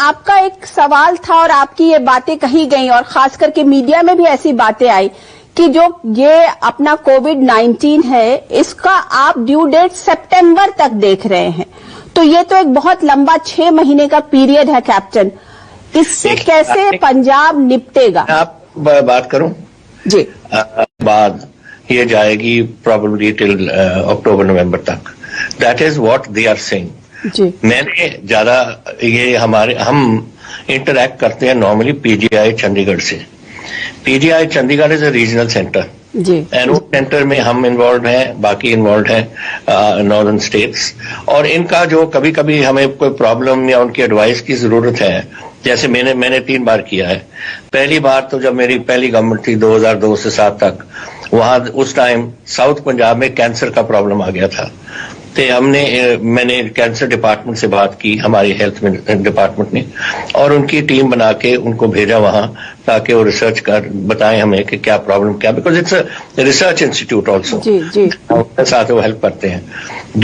आपका एक सवाल था और आपकी ये बातें कही गई और खास करके मीडिया में भी ऐसी बातें आई कि जो ये अपना कोविड-19 है इसका आप ड्यू डेट सितंबर तक देख रहे हैं, तो ये तो एक बहुत लंबा 6 महीने का पीरियड है कैप्टन, इससे कैसे पंजाब निपटेगा? आप बात करूं जी, बाद ये जाएगी प्रॉब्लली टिल अक्टूबर नवंबर तक। That is what they are saying. जी, मैंने ज्यादा ये हम इंटरैक्ट करते हैं नॉर्मली पीजीआई चंडीगढ़ से। PGI Chandigarh is a regional centre जी, एंड उस सेंटर में हम इन्वॉल्व हैं, बाकी इन्वॉल्व हैं नॉर्दर्न स्टेट्स, और इनका जो कभी कभी हमें कोई प्रॉब्लम या उनकी एडवाइस की जरूरत है, जैसे मैंने 3 बार किया है। पहली बार तो जब मेरी पहली गवर्नमेंट थी 2002 से 7 तक, वहां उस टाइम साउथ पंजाब में कैंसर का प्रॉब्लम आ गया था, तो मैंने कैंसर डिपार्टमेंट से बात की, हमारी हेल्थ डिपार्टमेंट ने, और उनकी टीम बना के उनको भेजा वहां ताकि वो रिसर्च कर बताएं हमें कि क्या प्रॉब्लम क्या, because it's a research institute also, साथ वो हेल्प करते हैं।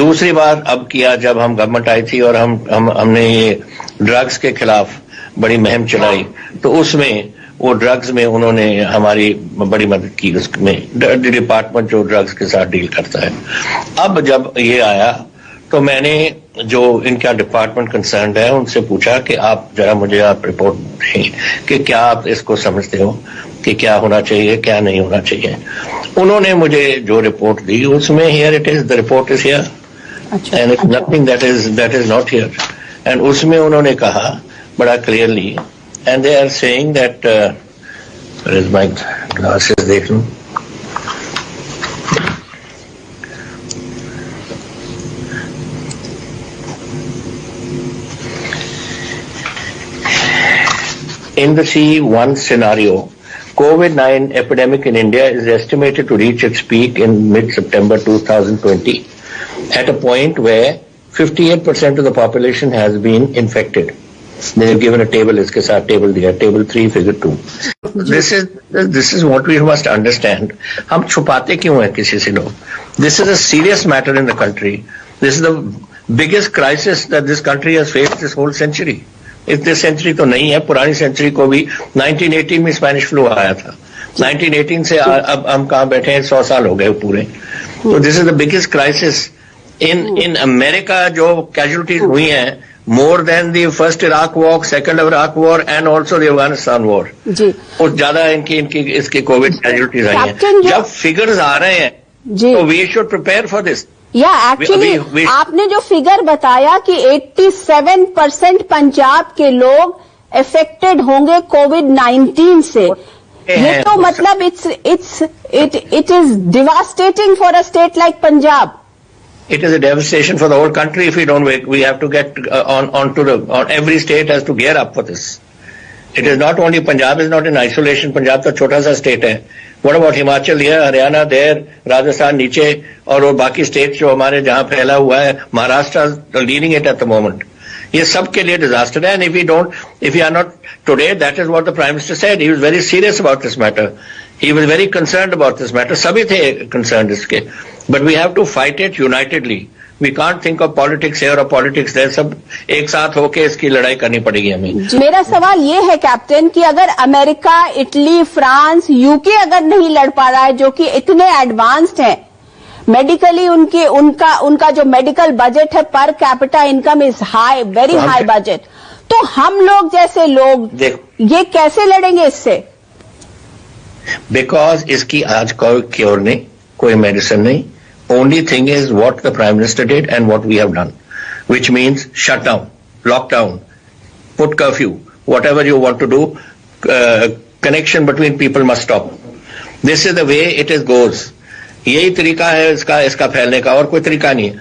दूसरी बार अब किया जब हम गवर्नमेंट आई थी और हमने ये ड्रग्स के खिलाफ बड़ी मुहिम चलाई, तो उसमें वो ड्रग्स में उन्होंने हमारी बड़ी मदद की, उसमें डिपार्टमेंट जो ड्रग्स के साथ डील करता है। अब जब ये आया तो मैंने जो इनका डिपार्टमेंट कंसर्न है उनसे पूछा कि आप जरा मुझे आप रिपोर्ट दें कि क्या आप इसको समझते हो कि क्या होना चाहिए क्या नहीं होना चाहिए। उन्होंने मुझे जो रिपोर्ट दी उसमें here it is, the report is here and it's nothing that is not here, and उसमें उन्होंने कहा बड़ा clearly, and they are saying that where is my glasses, dekh lo, in the C1 scenario, COVID-19 epidemic in India is estimated to reach its peak in mid-September 2020 at a point where 58% of the population has been infected. They have given a table, इसके साथ table दिया, table 3 figure 2. This is what we must understand. हम छुपाते क्यों हैं किसी से लोग? This is a serious matter in the country. This is the biggest crisis that this country has faced this whole century. इस सेंचुरी तो नहीं है, पुरानी सेंचुरी को भी 1918 में स्पेनिश फ्लू आया था। 1918 से अब हम कहाँ बैठे हैं, 100 साल हो गए पूरे। तो this is the biggest crisis in America. जो कैजुअलिटीज हुई हैं more than the first Iraq war, second Iraq war and also the Afghanistan war. जी, और ज्यादा इनकी इसकी कोविड कैजुअलिटीज आई हैं। जब फिगर्स आ रहे हैं जी, तो we should prepare for this. या एक्चुअली आपने जो फिगर बताया कि 87% पंजाब के लोग अफेक्टेड होंगे कोविड-19 से, ये तो मतलब it is devastating for a state like Punjab. It is a devastation for the whole country if we don't wake. We have to get on every state has to gear up for this. It is not only Punjab is not in isolation. Punjab तो छोटा सा state है. What about Himachal here, Haryana there, Rajasthan नीचे, और वो बाकी state जो हमारे जहाँ फैला हुआ है, Maharashtra leading it at the moment. ये सब के लिए डिजास्टर है. And if we are not today, that is what the Prime Minister said. He was very serious about this matter. He was very concerned about this matter. सभी थे concerned इसके. But we have to fight it unitedly. We can't think of politics here or politics there. सब एक साथ होके इसकी लड़ाई करनी पड़ेगी हमें. मेरा सवाल ये है कैप्टन कि अगर अमेरिका, इटली, फ्रांस, यूके अगर नहीं लड़ पा रहा है, जो कि इतने एडवांस्ड हैं मेडिकली, उनका जो मेडिकल बजट है per capita income is high, very high budget, तो हम लोग जैसे लोग ये कैसे लड़ेंगे इससे? बिकॉज इसकी आज कोई क्योर नहीं, कोई मेडिसिन नहीं. Only thing is what the Prime Minister did and what we have done, which means shut down, lock down, put curfew, whatever you want to do, connection between people must stop. This is the way it goes. यही तरीका है इसका फैलने का, और कोई तरीका नहीं है.